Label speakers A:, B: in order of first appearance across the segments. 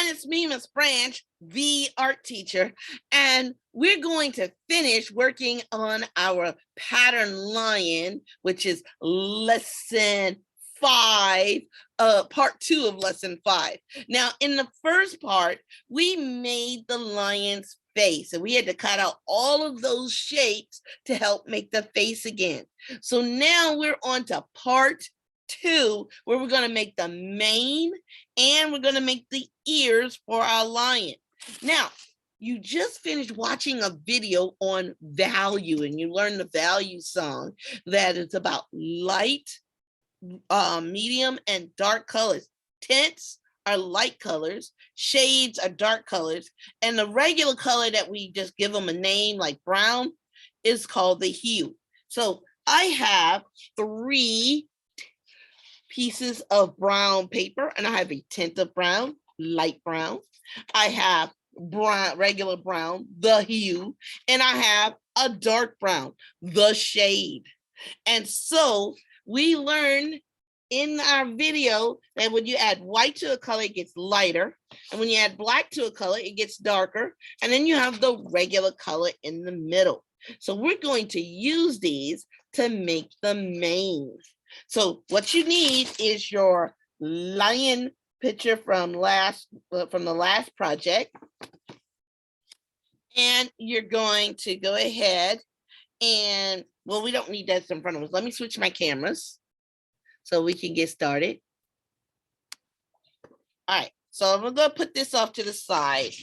A: everyone, it's me, Miss Branch, the art teacher, and we're going to finish working on our pattern lion, which is lesson 5, part 2 of lesson 5. Now, in the first part, we made the lion's face, and we had to cut out all of those shapes to help make the face again. So now we're on to part 2, where we're going to make the mane and we're going to make the ears for our lion. Now, you just finished watching a video on value, and you learned the value song that it's about light, medium, and dark colors. Tints are light colors, shades are dark colors, and the regular color that we just give them a name like brown is called the hue. So I have 3 pieces of brown paper, and I have a tint of brown, light brown. I have brown, regular brown, the hue, and I have a dark brown, the shade. And so we learned in our video that when you add white to a color, it gets lighter. And when you add black to a color, it gets darker. And then you have the regular color in the middle. So we're going to use these to make the mane. So what you need is your lion picture from the last project. And you're going to go ahead and, well, we don't need that in front of us. Let me switch my cameras so we can get started. All right, so we're going to put this off to the side.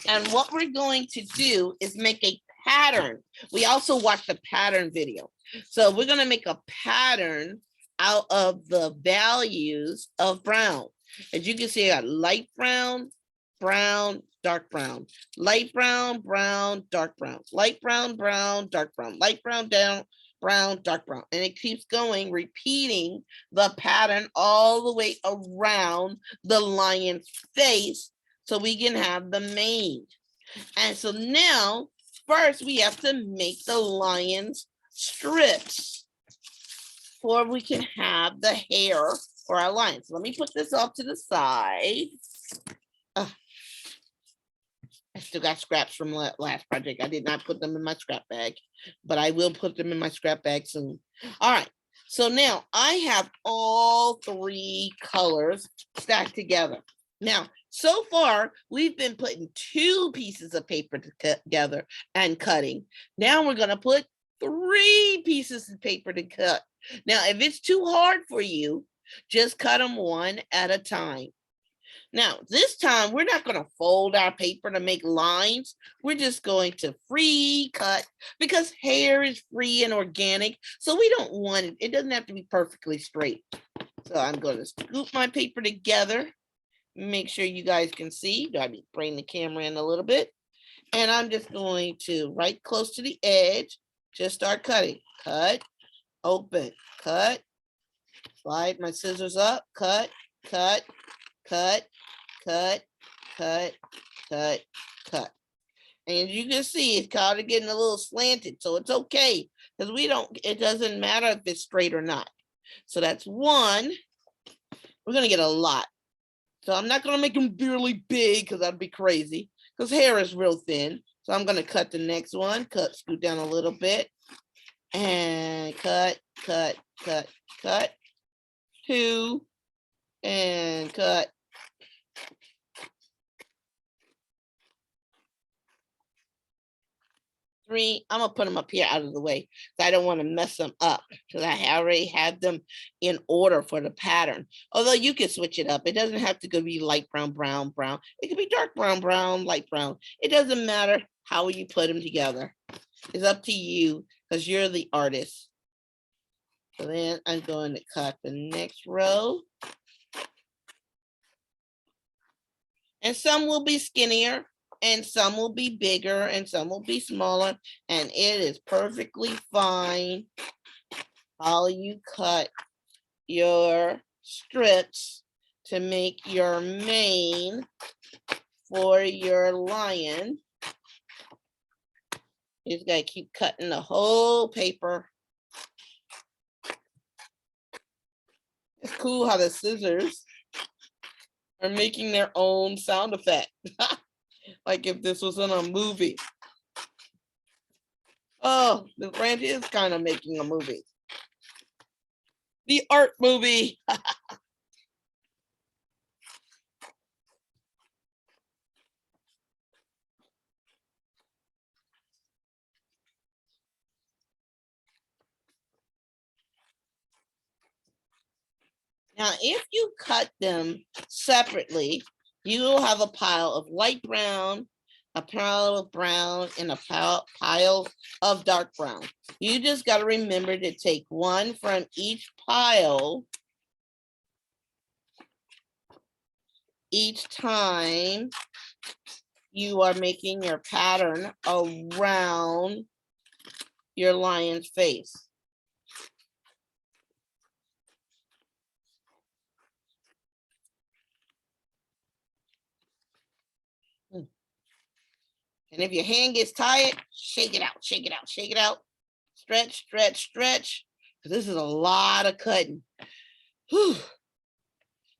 A: And what we're going to do is make a pattern. We also watched a pattern video. So we're going to make a pattern out of the values of brown. As you can see, I got light brown, brown, dark brown, light brown, brown, dark brown, light brown, brown, dark brown, light brown, down, brown, dark brown. And it keeps going, repeating the pattern all the way around the lion's face so we can have the mane. And so now, first we have to make the lion's strips before we can have the hair for our lion. So let me put this off to the side. I still got scraps from last project. I did not put them in my scrap bag, but I will put them in my scrap bag soon. All right, so now I have all 3 colors stacked together. Now, so far, we've been putting 2 pieces of paper together and cutting. Now we're gonna put 3 pieces of paper to cut. Now, if it's too hard for you, just cut them one at a time. Now, this time, we're not going to fold our paper to make lines. We're just going to free cut because hair is free and organic. So we don't want it. It doesn't have to be perfectly straight. So I'm going to scoop my paper together. Make sure you guys can see. Do I need to bring the camera in a little bit? And I'm just going to, right close to the edge, just start cutting. Cut, open, cut, slide my scissors up, cut, cut, cut, cut, cut, cut, cut. And you can see it's kind of getting a little slanted, so it's okay because it doesn't matter if it's straight or not. So that's 1. We're going to get a lot. So I'm not going to make them really big because that'd be crazy because hair is real thin. So I'm going to cut the next one, scoot down a little bit and cut, cut, cut, cut. 2 and cut. 3. I'm gonna put them up here out of the way because I don't want to mess them up because I already had them in order for the pattern. Although you can switch it up. It doesn't have to be light brown, brown, brown. It could be dark brown, brown, light brown. It doesn't matter how you put them together. It's up to you because you're the artist. So then I'm going to cut the next row. And some will be skinnier, and some will be bigger, and some will be smaller. And it is perfectly fine how you cut your strips to make your mane for your lion. You just gotta keep cutting the whole paper. It's cool how the scissors are making their own sound effect. Like if this was in a movie. Oh, the branch is kind of making a movie. The art movie. Now, if you cut them separately, you will have a pile of light brown, a pile of brown, and a pile of dark brown. You just got to remember to take one from each pile each time you are making your pattern around your lion's face. And if your hand gets tired, shake it out, shake it out, shake it out. Stretch, stretch, stretch. This is a lot of cutting. Whew.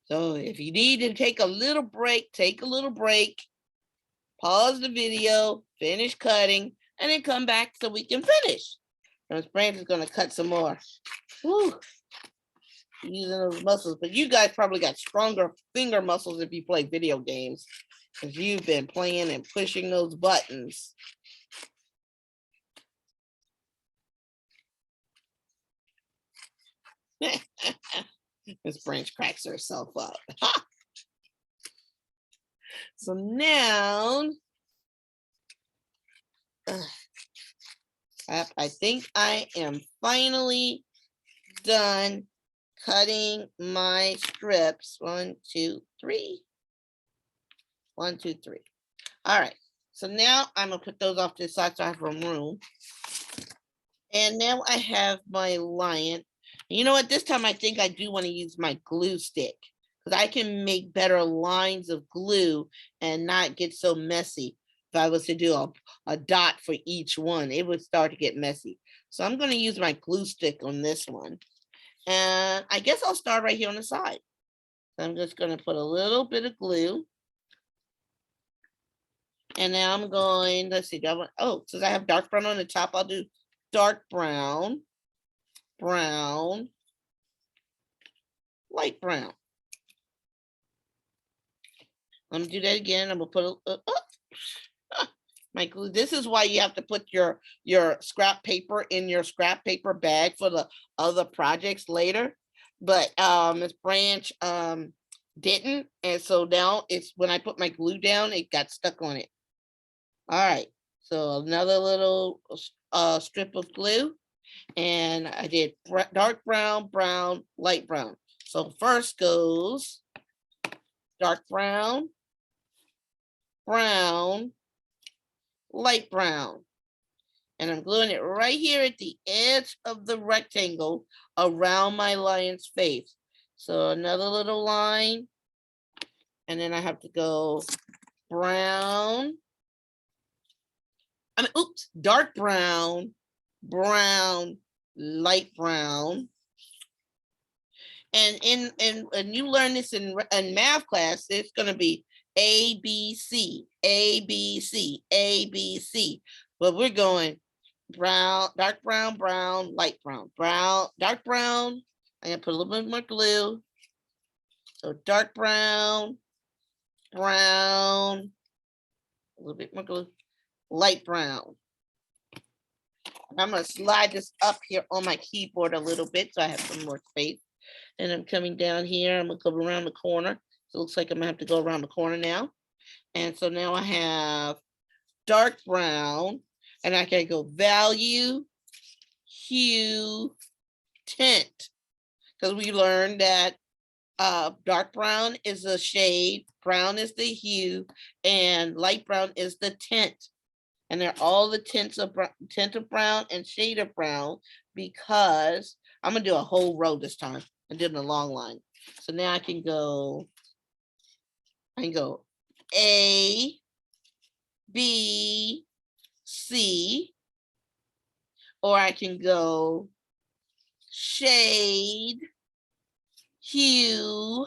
A: So if you need to take a little break, take a little break. Pause the video, finish cutting, and then come back so we can finish. And Brandon's going to cut some more. Whew. Using those muscles, but you guys probably got stronger finger muscles if you play video games, because you've been playing and pushing those buttons. This branch cracks herself up. So now, I think I am finally done cutting my strips. 1, 2, 3. 1, 2, 3. All right. So now I'm gonna put those off to the side so I have room. And now I have my lion. You know what? This time I think I do want to use my glue stick, because I can make better lines of glue and not get so messy. If I was to do a dot for each one, it would start to get messy. So I'm going to use my glue stick on this one. And I guess I'll start right here on the side. So I'm just going to put a little bit of glue. And now I'm going, let's see, since I have dark brown on the top, I'll do dark brown, brown, light brown. I'm gonna do that again. I'm gonna put my glue. This is why you have to put your scrap paper in your scrap paper bag for the other projects later. But this branch didn't, and so now it's when I put my glue down, it got stuck on it. All right, so another little strip of glue, and I did dark brown, brown, light brown. So first goes dark brown, brown, light brown. And I'm gluing it right here at the edge of the rectangle around my lion's face. So another little line. And then I have to go brown. Dark brown, brown, light brown. And you learn this in math class, it's going to be A, B, C, A, B, C, A, B, C. But we're going brown, dark brown, brown, light brown, brown, dark brown. I'm going to put a little bit more glue. So dark brown, brown, a little bit more glue, light brown. I'm going to slide this up here on my keyboard a little bit so I have some more space. And I'm coming down here. I'm going to go around the corner. So it looks like I'm going to have to go around the corner now. And so now I have dark brown. And I can go value, hue, tint. Because we learned that dark brown is a shade, brown is the hue, and light brown is the tint. And they're all the tint of brown and shade of brown, because I'm going to do a whole row this time. I did a long line. So now I can go A, B, C, or I can go shade, hue,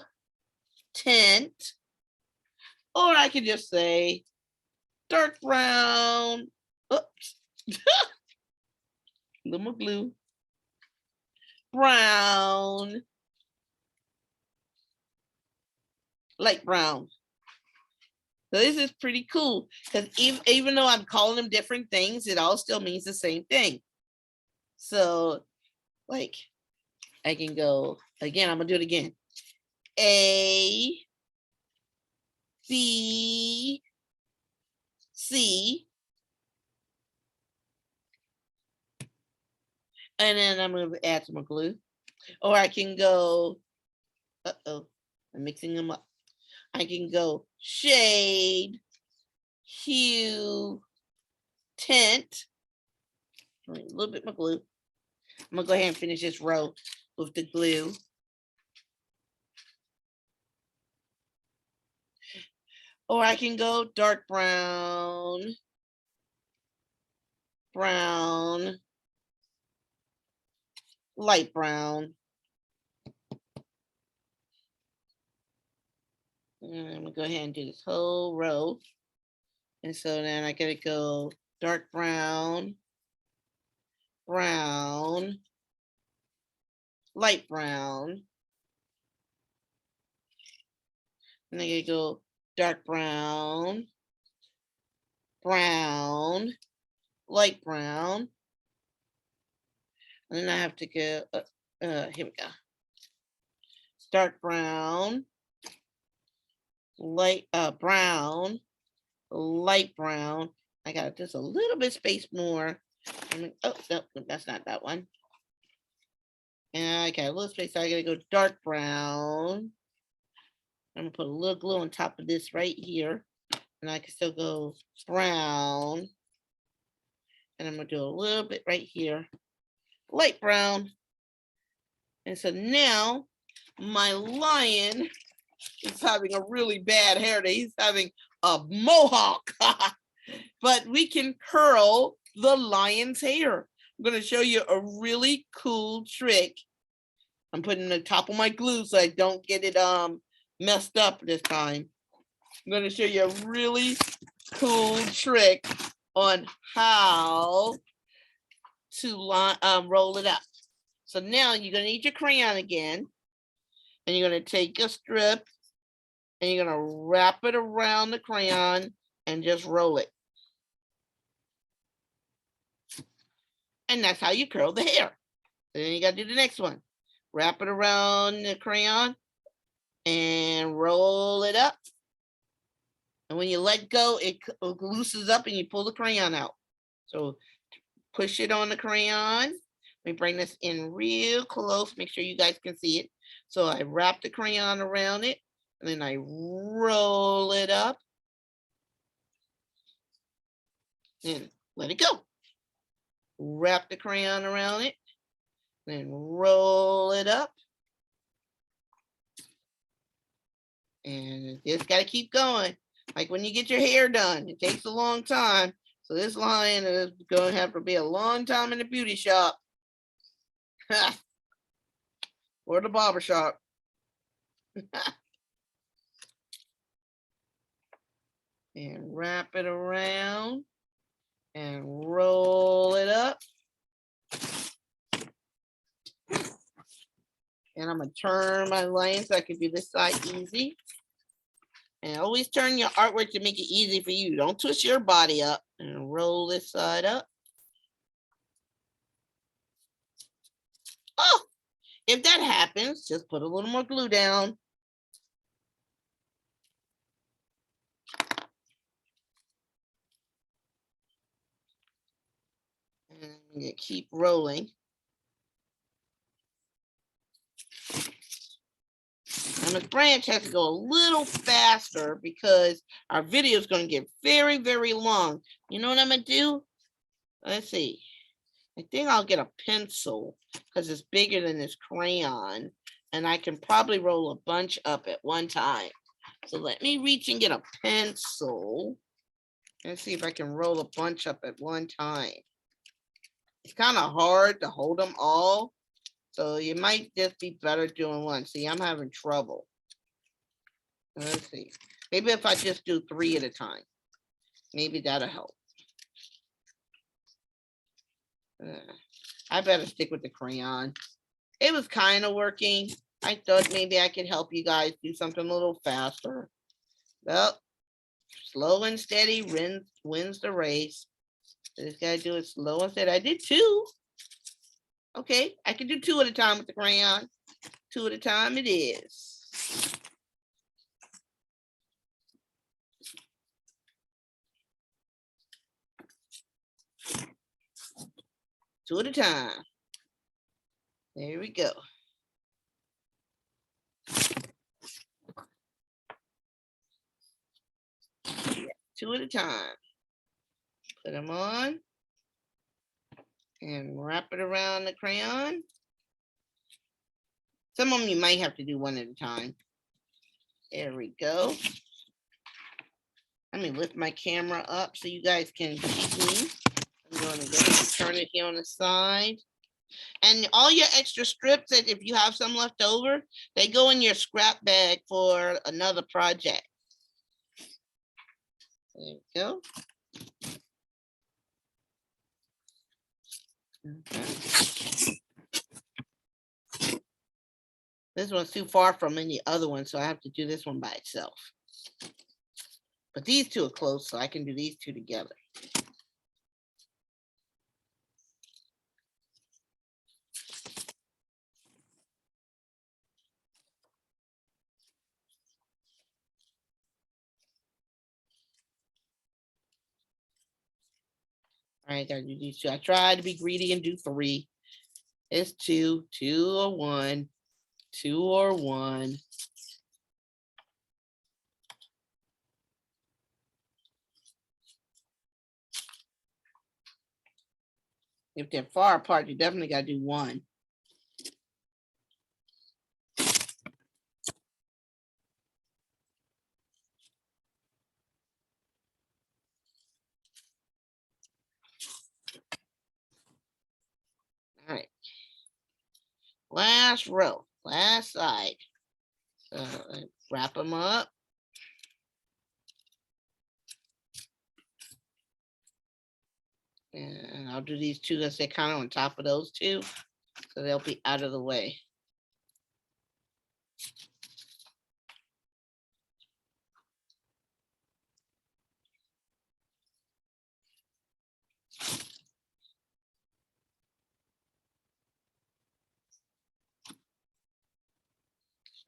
A: tint, Or I can just say dark brown. Oops. A little more glue. Brown. Light brown. So this is pretty cool because even though I'm calling them different things, it all still means the same thing. So like I can go again, I'm gonna do it again. A, B, C. And then I'm gonna add some more glue. Or I can go, I'm mixing them up. I can go shade, hue, tint. A little bit more glue. I'm gonna go ahead and finish this row with the glue. Or I can go dark brown, brown, light brown. And I'm gonna go ahead and do this whole row. And so then I gotta go dark brown, brown, light brown. And I gotta go dark brown, brown, light brown. And then I have to go, here we go. Dark brown, light brown, light brown. I got just a little bit space more. Oh no, that's not that one. And I got a little space, so I gotta go dark brown. I'm gonna put a little glue on top of this right here, and I can still go brown. And I'm gonna do a little bit right here, light brown. And so now my lion is having a really bad hair day. He's having a mohawk, but we can curl the lion's hair. I'm going to show you a really cool trick. I'm putting the top of my glue so I don't get it messed up this time. I'm going to show you a really cool trick on how to roll it up. So now you're going to need your crayon again, and you're going to take a strip and you're going to wrap it around the crayon and just roll it. And that's how you curl the hair. And then you got to do the next one. Wrap it around the crayon and roll it up. And when you let go, it loosens up and you pull the crayon out. So push it on the crayon. Let me bring this in real close, make sure you guys can see it. So I wrap the crayon around it, and then I roll it up and let it go. Wrap the crayon around it, then roll it up. And just got to keep going. Like when you get your hair done, it takes a long time. So this lion is going to have to be a long time in the beauty shop. Or the barber shop. And wrap it around and roll it up. And I'm going to turn my line so I can do this side easy. And always turn your artwork to make it easy for you. Don't twist your body up. And roll this side up. Oh, if that happens, just put a little more glue down. And you keep rolling. And the branch has to go a little faster because our video is going to get very, very long. You know what I'm going to do? Let's see. I think I'll get a pencil because it's bigger than this crayon. And I can probably roll a bunch up at one time. So let me reach and get a pencil. And see if I can roll a bunch up at one time. It's kind of hard to hold them all. So you might just be better doing one. See, I'm having trouble. Let's see. Maybe if I just do 3 at a time, maybe that'll help. I better stick with the crayon. It was kind of working. I thought maybe I could help you guys do something a little faster. Well, slow and steady wins the race. I just gotta do it slow and steady. I did 2. Okay, I can do 2 at a time with the crayon. 2 at a time it is. 2 at a time. There we go. Yeah, 2 at a time. Put them on and wrap it around the crayon. Some of them you might have to do 1 at a time. There we go. Let me lift my camera up so you guys can see me. I'm going to go and turn it here on the side. And all your extra strips, that if you have some left over, they go in your scrap bag for another project. There we go. Okay. This one's too far from any other one, so I have to do this one by itself. But these 2 are close, so I can do these 2 together. All right, gotta do these 2. I tried to be greedy and do 3. It's 2, 2 or 1, 2 or 1. If they're far apart, you definitely gotta do 1. All right. Last row, last side. So wrap them up. And I'll do these 2 as they're kind of on top of those 2, so they'll be out of the way.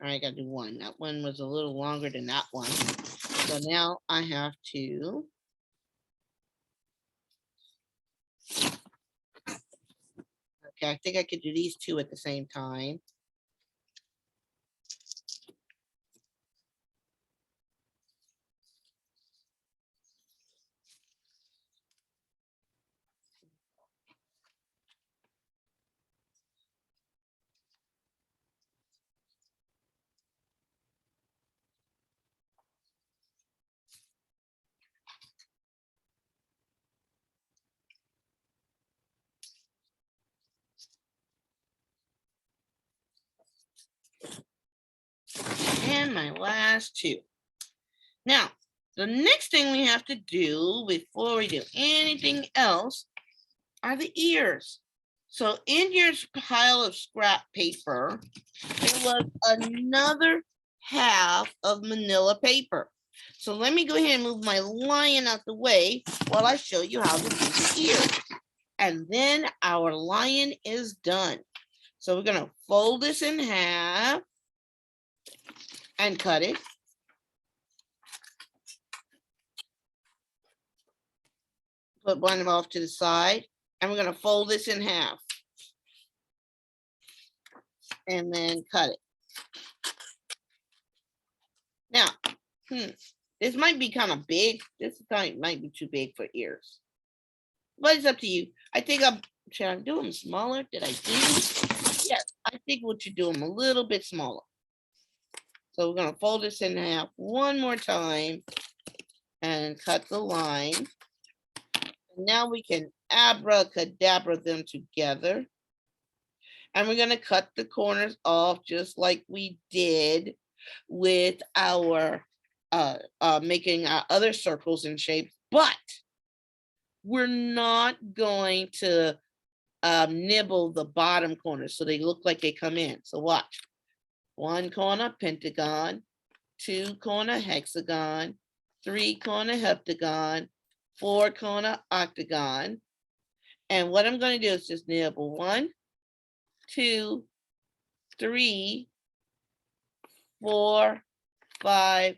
A: All right, I gotta do 1. That one was a little longer than that one. So now I have to okay, I think I could do these 2 at the same time. And my last 2. Now, the next thing we have to do before we do anything else are the ears. So in your pile of scrap paper, there was another half of manila paper. So let me go ahead and move my lion out the way while I show you how to do the ears. And then our lion is done. So we're gonna fold this in half and cut it. Put one off to the side, and we're gonna fold this in half and then cut it. Now, this might be kind of big. This might be too big for ears, but it's up to you. I think should I do them smaller? Did I do? Yes, I think we should do them a little bit smaller. So we're gonna fold this in half one more time and cut the line. And now we can abracadabra them together. And we're gonna cut the corners off just like we did with our making our other circles and shapes, but we're not going to nibble the bottom corners so they look like they come in. So watch. 1 corner pentagon, 2 corner hexagon, 3 corner heptagon, 4 corner octagon. And what I'm going to do is just nibble 1, 2, 3, 4, 5,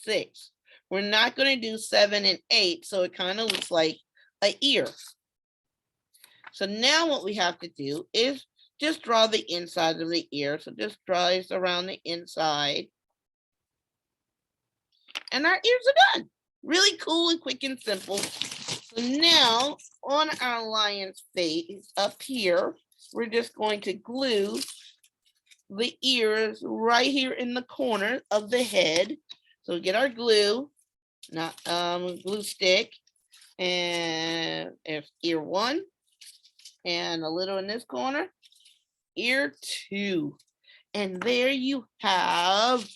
A: 6. We're not going to do 7 and 8, so it kind of looks like an ear. So now what we have to do is just draw the inside of the ear. So just draw this around the inside. And our ears are done. Really cool and quick and simple. So now on our lion's face up here, we're just going to glue the ears right here in the corner of the head. So get our glue, not glue stick, and there's ear 1, and a little in this corner, ear 2. And there you have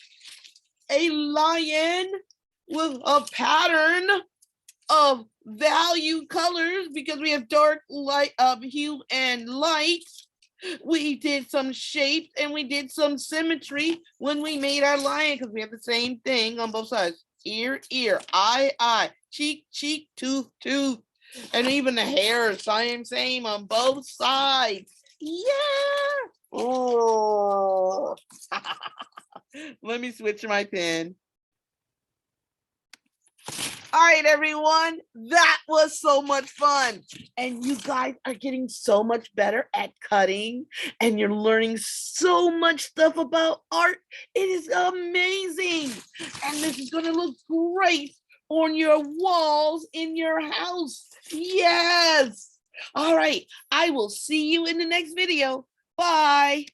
A: a lion with a pattern of value colors, because we have dark, light, hue and light. We did some shapes and we did some symmetry when we made our lion, because we have the same thing on both sides. Ear, ear, eye, cheek, cheek, tooth, tooth. And even the hair is same on both sides. Yeah. Oh. Let me switch my pen. All right, everyone, that was so much fun. And you guys are getting so much better at cutting, and you're learning so much stuff about art. It is amazing. And this is going to look great on your walls in your house. Yes. All right. I will see you in the next video. Bye.